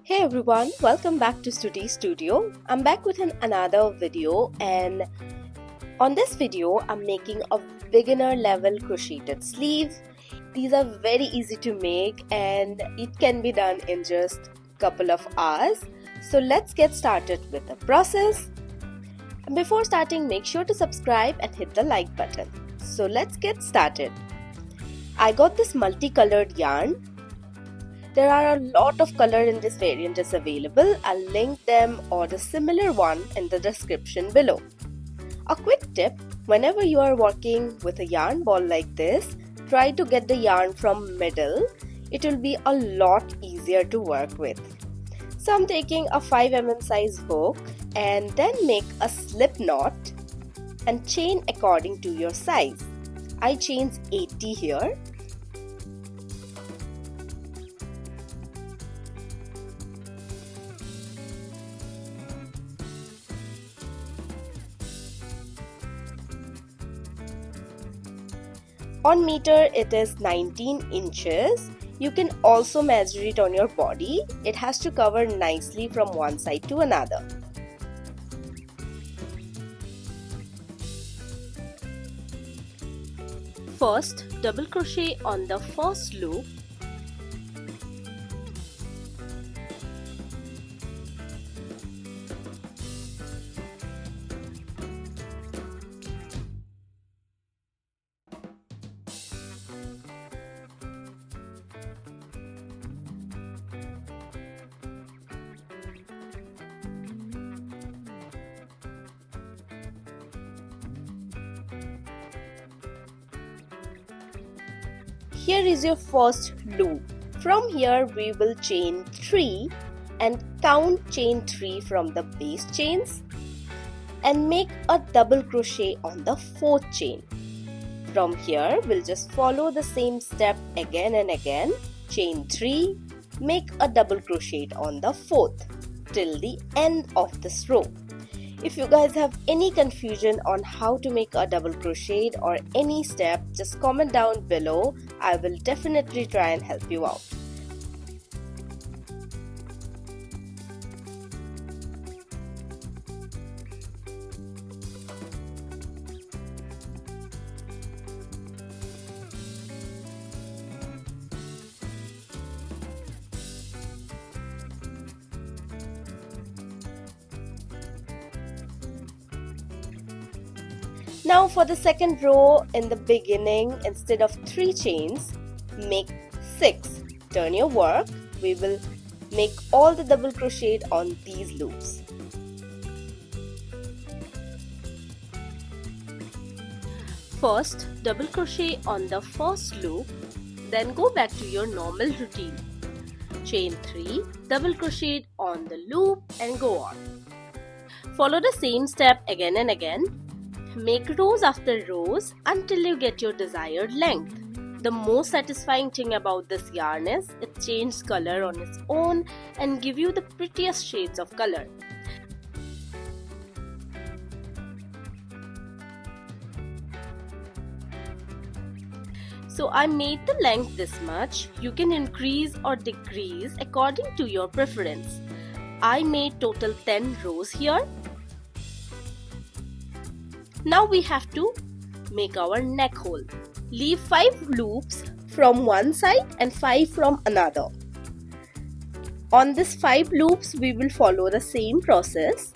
Hey everyone, welcome back to Stuti Studio. I'm back with another video, and on this video I'm making a beginner level crocheted sleeve. These are very easy to make and it can be done in just a couple of hours. So let's get started with the process. Before starting, make sure to subscribe and hit the like button. So let's get started. I got this multicolored yarn. There are a lot of color in this variant is available. I'll link them or the similar one in the description below. A quick tip, whenever you are working with a yarn ball like this, try to get the yarn from middle. It will be a lot easier to work with. So I'm taking a 5mm size hook and then make a slip knot and chain according to your size. I chains 80 here. On meter it is 19 inches. You can also measure it on your body. It has to cover nicely from one side to another. First, double crochet on the first loop. Here is your first loop. From here we will chain 3 and count chain 3 from the base chains and make a double crochet on the 4th chain. From here we'll just follow the same step again and again. Chain 3, make a double crochet on the 4th till the end of this row. If you guys have any confusion on how to make a double crochet or any step, just comment down below. I will definitely try and help you out. Now for the second row, in the beginning, instead of 3 chains, make 6. Turn your work. We will make all the double crochet on these loops. First, double crochet on the first loop, then go back to your normal routine. Chain 3, double crochet on the loop and go on. Follow the same step again and again. Make rows after rows until you get your desired length. The most satisfying thing about this yarn is it changes color on its own and give you the prettiest shades of color. So I made the length this much. You can increase or decrease according to your preference. I made total 10 rows here. Now we have to make our neck hole. Leave 5 loops from one side and 5 from another. On this 5 loops we will follow the same process.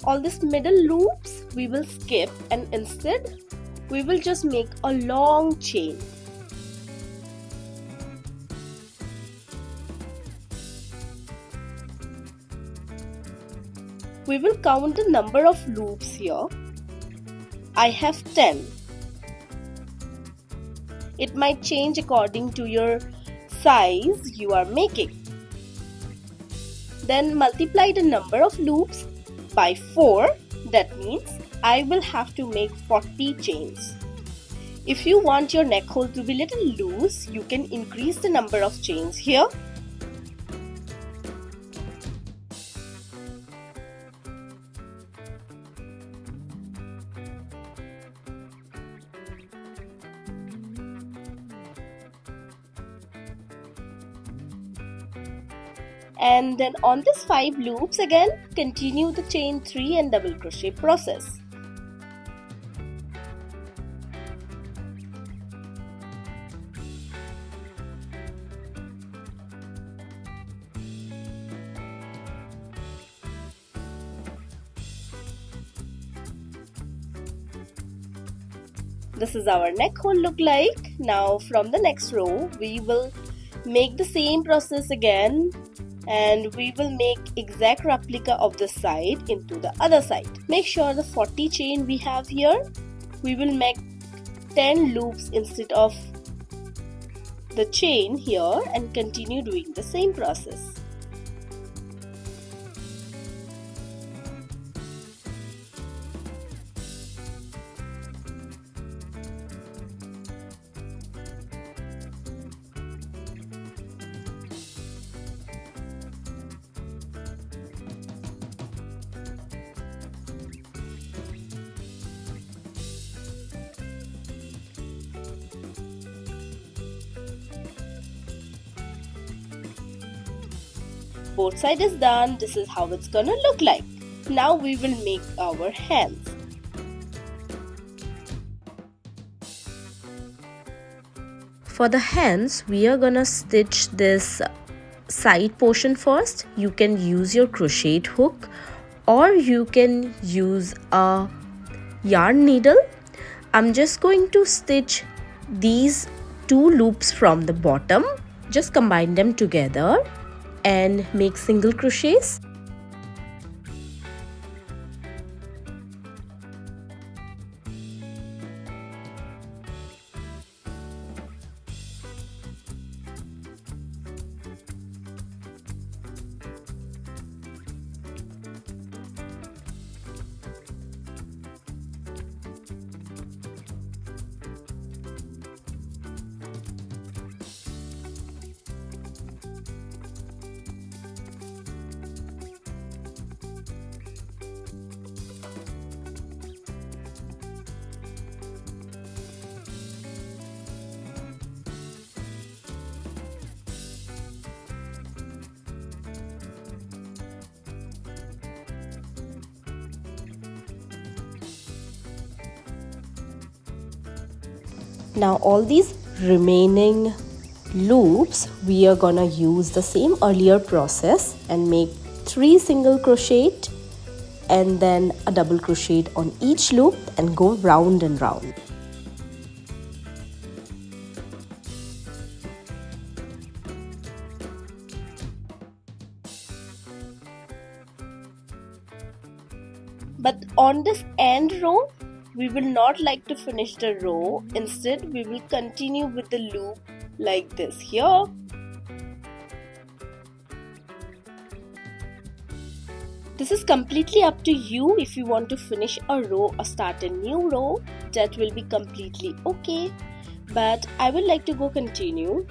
All these middle loops we will skip and instead we will just make a long chain. We will count the number of loops here. I have 10. It might change according to your size you are making. Then multiply the number of loops by 4. That means I will have to make 40 chains. If you want your neck hole to be little loose, you can increase the number of chains here. And then on this 5 loops again continue the chain 3 and double crochet process. This is our neck hole look like. Now from the next row we will make the same process again, and we will make exact replica of the side into the other side. Make sure the 40 chain we have here, we will make 10 loops instead of the chain here and continue doing the same process. Both side is done. This is how it's gonna look like. Now we will make our hands. For the hands, we are gonna stitch this side portion first. You can use your crochet hook or you can use a yarn needle. I'm just going to stitch these 2 loops from the bottom. Just combine them together and make single crochets. Now all these remaining loops we are gonna use the same earlier process and make 3 single crochet and then a double crochet on each loop and go round and round. But on this end row, we will not like to finish the row. Instead, we will continue with the loop like this here. This is completely up to you. If you want to finish a row or start a new row, that will be completely okay. But I would like to go continue.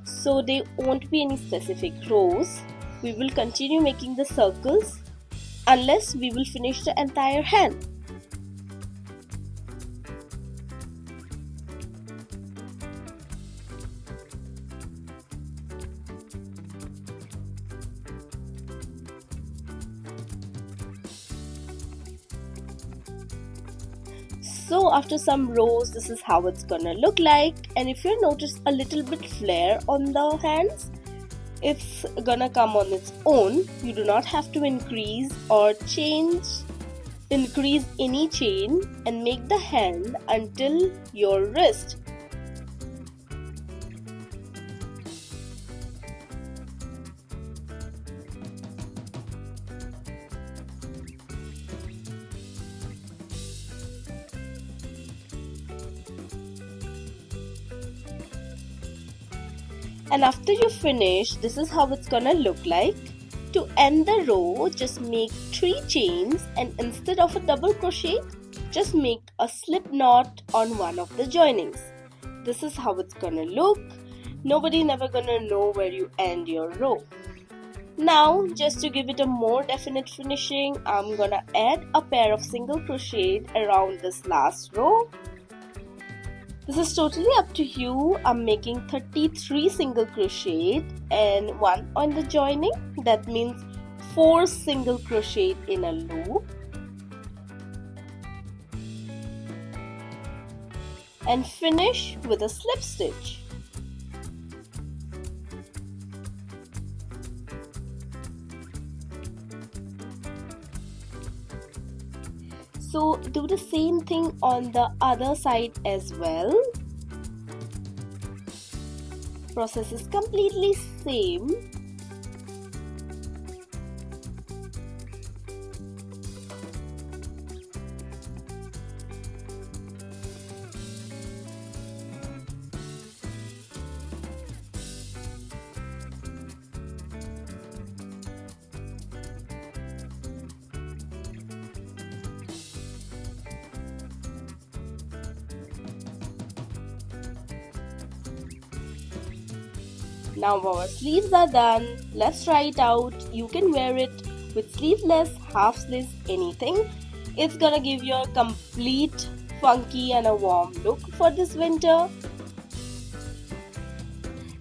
So there won't be any specific rows. We will continue making the circles unless we will finish the entire hand. So after some rows, this is how it's gonna look like. And if you notice a little bit flare on the hands, it's gonna come on its own. You do not have to increase any chain and make the hand until your wrist. And after you finish, this is how it's gonna look like. To end the row, just make 3 chains and instead of a double crochet, just make a slip knot on one of the joinings. This is how it's gonna look. Nobody never gonna know where you end your row. Now, just to give it a more definite finishing, I'm gonna add a pair of single crochet around this last row. This is totally up to you. I'm making 33 single crochet and 1 on the joining. That means 4 single crochet in a loop. And finish with a slip stitch. So do the same thing on the other side as well. Process is completely same. Now our sleeves are done. Let's try it out. You can wear it with sleeveless, half sleeves, anything. It's gonna give you a complete funky and a warm look for this winter.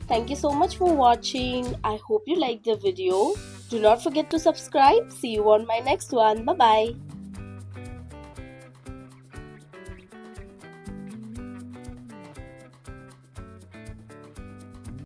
Thank you so much for watching. I hope you liked the video. Do not forget to subscribe. See you on my next one. Bye bye.